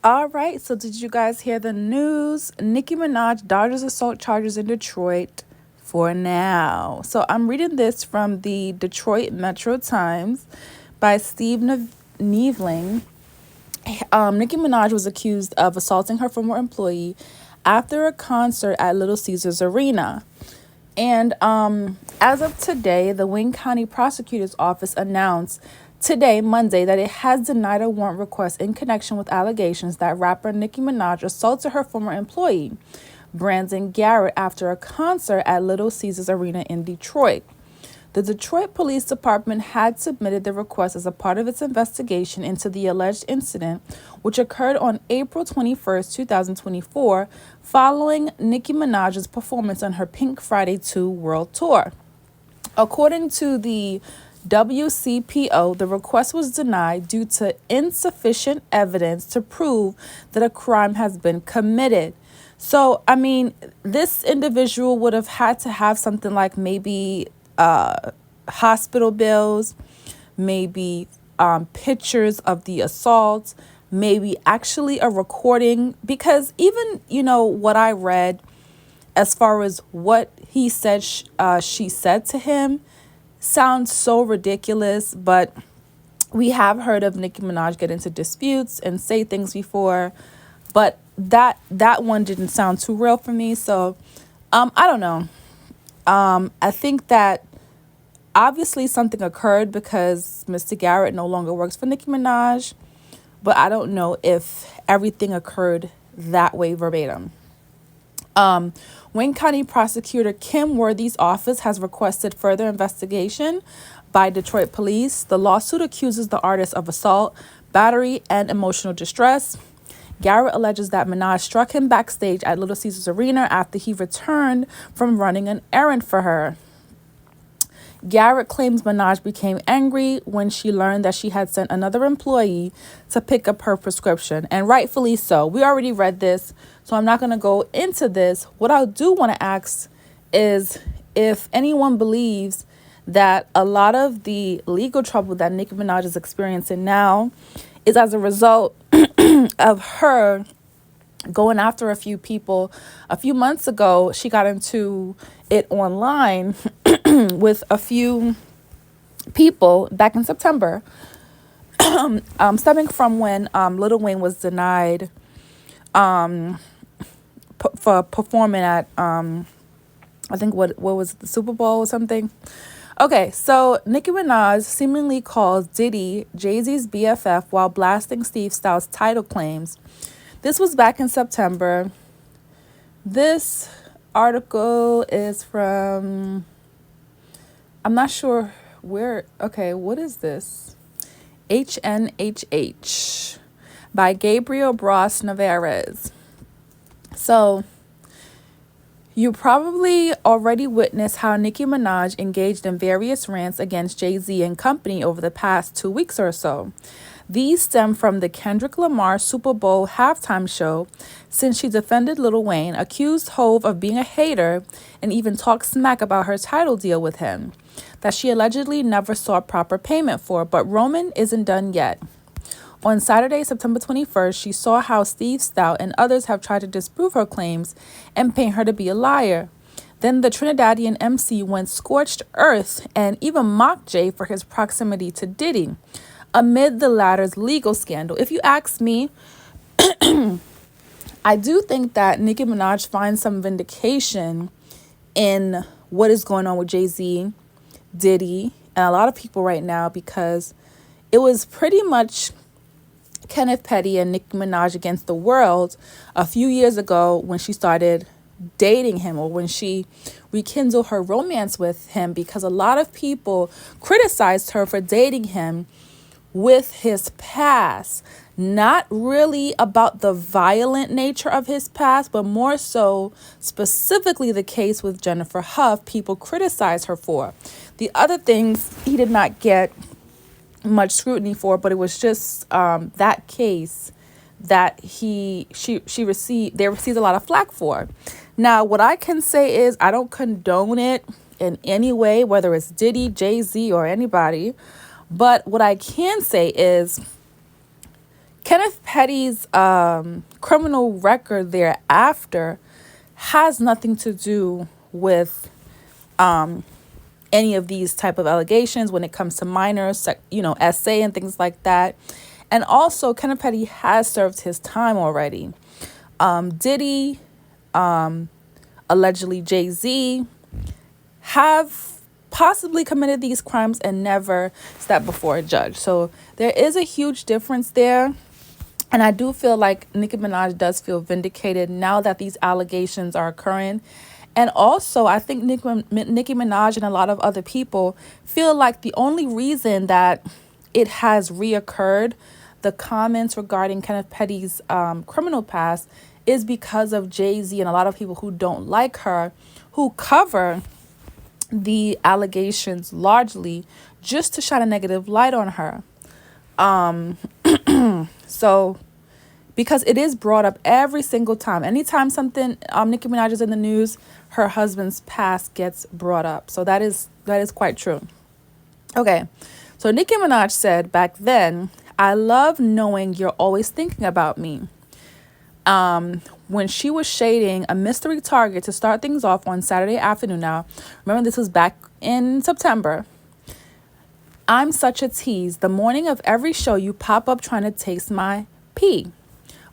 All right, so did you guys hear the news? Nicki Minaj dodges assault charges in Detroit for now. So I'm reading this from the Detroit Metro Times by Steve Neveling. Nicki Minaj was accused of assaulting her former employee after a concert at Little Caesars Arena. And as of today, the Wayne County Prosecutor's Office announced today, Monday, that it has denied a warrant request in connection with allegations that rapper Nicki Minaj assaulted her former employee, Brandon Garrett, after a concert at Little Caesars Arena in Detroit. The Detroit Police Department had submitted the request as a part of its investigation into the alleged incident, which occurred on April 21st, 2024, following Nicki Minaj's performance on her Pink Friday 2 World Tour. According to the WCPO, the request was denied due to insufficient evidence to prove that a crime has been committed. So, I mean, this individual would have had to have something like maybe hospital bills, maybe pictures of the assault, maybe actually a recording. Because even, what I read as far as what he said, she said to him, sounds so ridiculous. But we have heard of Nicki Minaj get into disputes and say things before. But that one didn't sound too real for me. So I don't know. I think that obviously something occurred because Mr. Garrett no longer works for Nicki Minaj, but I don't know if everything occurred that way verbatim. Wayne County Prosecutor Kim Worthy's office has requested further investigation by Detroit police. The lawsuit accuses the artist of assault, battery, and emotional distress. Garrett alleges that Minaj struck him backstage at Little Caesars Arena after he returned from running an errand for her. Garrett claims Minaj became angry when she learned that she had sent another employee to pick up her prescription, and rightfully so. We already read this, so I'm not going to go into this. What I do want to ask is if anyone believes that a lot of the legal trouble that Nicki Minaj is experiencing now is as a result of her going after a few people. A few months ago, she got into it online with a few people back in September, stemming from when Lil Wayne was denied for performing at I think what was it, the Super Bowl or something. Okay, so Nicki Minaj seemingly calls Diddy Jay-Z's BFF while blasting Steve Stout's title claims. This was back in September. This article is from, I'm not sure where, okay, what is this? HNHH by Gabriel Bros Navarez. So, you probably already witnessed how Nicki Minaj engaged in various rants against Jay-Z and company over the past 2 weeks or so. These stem from the Kendrick Lamar Super Bowl halftime show, since she defended Lil Wayne, accused Hove of being a hater, and even talked smack about her title deal with him, that she allegedly never saw proper payment for. But Roman isn't done yet. On Saturday, September 21st, she saw how Steve Stout and others have tried to disprove her claims and paint her to be a liar. Then the Trinidadian MC went scorched earth and even mocked Jay for his proximity to Diddy amid the latter's legal scandal. If you ask me, I do think that Nicki Minaj finds some vindication in what is going on with Jay-Z, Diddy, and a lot of people right now, because it was pretty much Kenneth Petty and Nicki Minaj against the world a few years ago when she started dating him, or when she rekindled her romance with him, because a lot of people criticized her for dating him with his past. Not really about the violent nature of his past, but more so specifically the case with Jennifer Huff, people criticized her for. The other things he did not get much scrutiny for, but it was just that case that they received a lot of flack for. Now, what I can say is I don't condone it in any way, whether it's Diddy, Jay-Z, or anybody. But what I can say is Kenneth Petty's criminal record thereafter has nothing to do with any of these type of allegations when it comes to minors, SA and things like that. And also, Kenneth Petty has served his time already. Diddy, allegedly Jay-Z, have possibly committed these crimes and never stepped before a judge. So there is a huge difference there. And I do feel like Nicki Minaj does feel vindicated now that these allegations are occurring. And also, I think Nicki Minaj and a lot of other people feel like the only reason that it has reoccurred, the comments regarding Kenneth Petty's criminal past, is because of Jay-Z and a lot of people who don't like her, who cover the allegations largely just to shine a negative light on her. So, because it is brought up every single time. Anytime something Nicki Minaj is in the news, her husband's past gets brought up. So that is quite true. Okay, so Nicki Minaj said back then, "I love knowing you're always thinking about me." When she was shading a mystery target to start things off on Saturday afternoon. Now, remember this was back in September. "I'm such a tease. The morning of every show you pop up trying to taste my pee.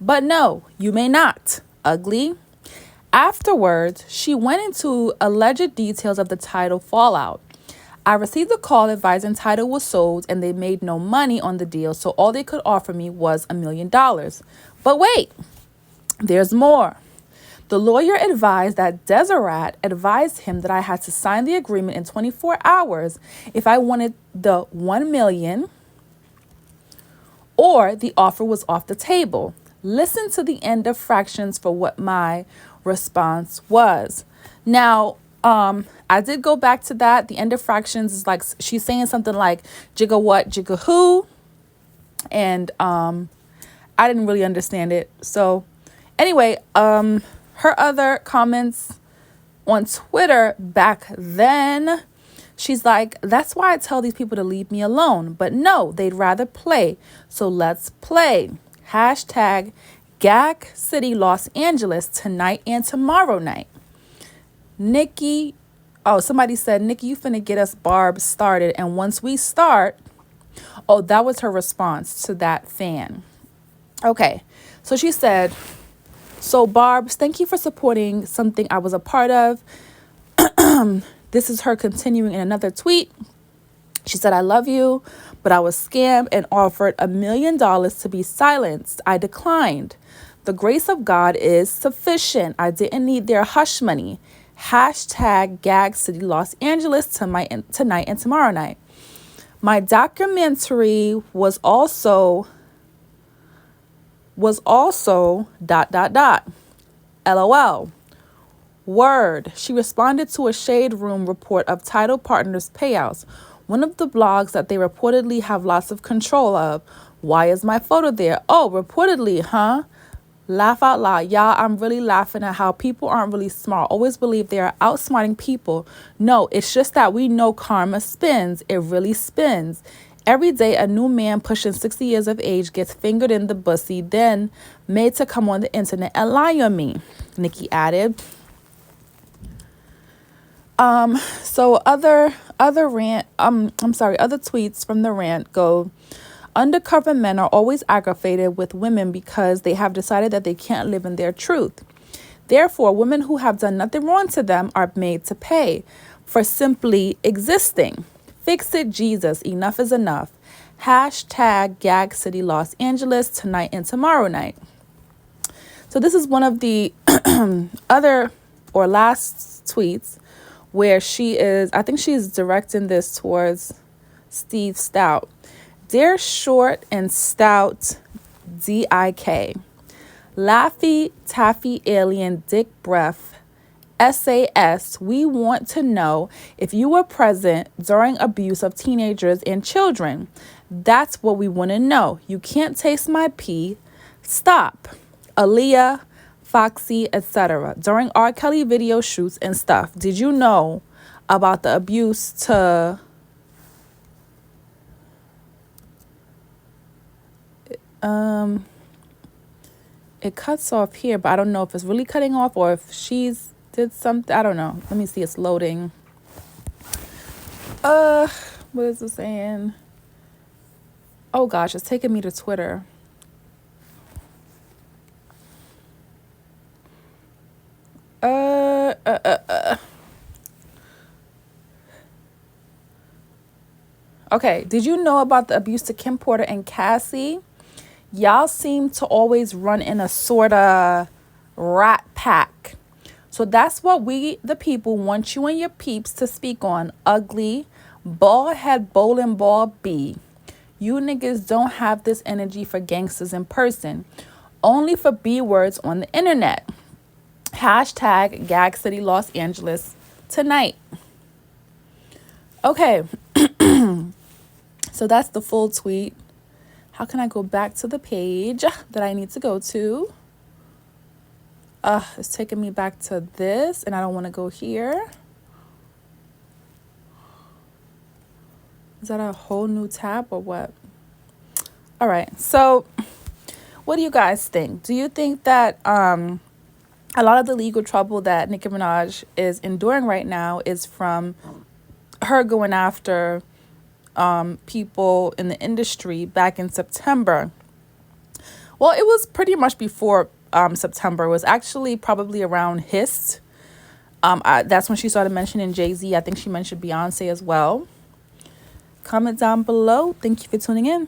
But no, you may not. Ugly." Afterwards, she went into alleged details of the Tidal fallout. "I received a call advising Tidal was sold and they made no money on the deal, so all they could offer me was $1 million. But wait, there's more. The lawyer advised that Deseret advised him that I had to sign the agreement in 24 hours if I wanted the $1 million or the offer was off the table. Listen to the end of fractions for what my response was." Now, I did go back to that. The end of fractions is like she's saying something like jigga what, jigga who. And I didn't really understand it. So anyway, her other comments on Twitter back then, she's like, "That's why I tell these people to leave me alone. But no, they'd rather play. So let's play. Hashtag Gag City Los Angeles tonight and tomorrow night." Nikki, somebody said, "Nikki, you finna get us Barb started. And once we start," that was her response to that fan. Okay, so she said, "So Barb's, thank you for supporting something I was a part of." This is her continuing in another tweet. She said, "I love you, but I was scammed and offered $1 million to be silenced. I declined. The grace of God is sufficient. I didn't need their hush money. Hashtag Gag City Los Angeles tonight and tomorrow night. My documentary was also ... LOL. Word." She responded to a Shade Room report of Tidal Partners payouts, one of the blogs that they reportedly have lots of control of. Why is my photo there? Oh, reportedly, huh? Laugh out loud. Y'all, I'm really laughing at how people aren't really smart. Always believe they are outsmarting people. No, it's just that we know karma spins. It really spins. Every day, a new man pushing 60 years of age gets fingered in the pussy, then made to come on the internet and lie on me," Nikki added. So other tweets from the rant go, "Undercover men are always aggravated with women because they have decided that they can't live in their truth. Therefore, women who have done nothing wrong to them are made to pay for simply existing. Fix it, Jesus. Enough is enough. Hashtag Gag City Los Angeles tonight and tomorrow night." So this is one of the other or last tweets where I think she's directing this towards Steve Stout. "Dear Short and Stout DIK, Laffy Taffy Alien Dick Breath SAS, we want to know if you were present during abuse of teenagers and children. That's what we want to know. You can't taste my pee. Stop. Aaliyah, Foxy, etc. During R. Kelly video shoots and stuff. Did you know about the abuse to It cuts off here, but I don't know if it's really cutting off or if she's did something. I don't know. Let me see. It's loading. What is it saying? Oh gosh, it's taking me to Twitter. Okay, did you know about the abuse to Kim Porter and Cassie? Y'all seem to always run in a sort of rat pack. So that's what we, the people, want you and your peeps to speak on. Ugly, bald head, bowling ball B. You niggas don't have this energy for gangsters in person. Only for B words on the internet. Hashtag Gag City Los Angeles tonight. Okay. So that's the full tweet. How can I go back to the page that I need to go to? It's taking me back to this, and I don't want to go here. Is that a whole new tab or what? All right. So what do you guys think? Do you think that a lot of the legal trouble that Nicki Minaj is enduring right now is from her going after people in the industry back in September? Well, it was pretty much before September. It was actually probably around HIST. That's when she started mentioning Jay-Z. I think she mentioned Beyonce as well. Comment down below. Thank you for tuning in.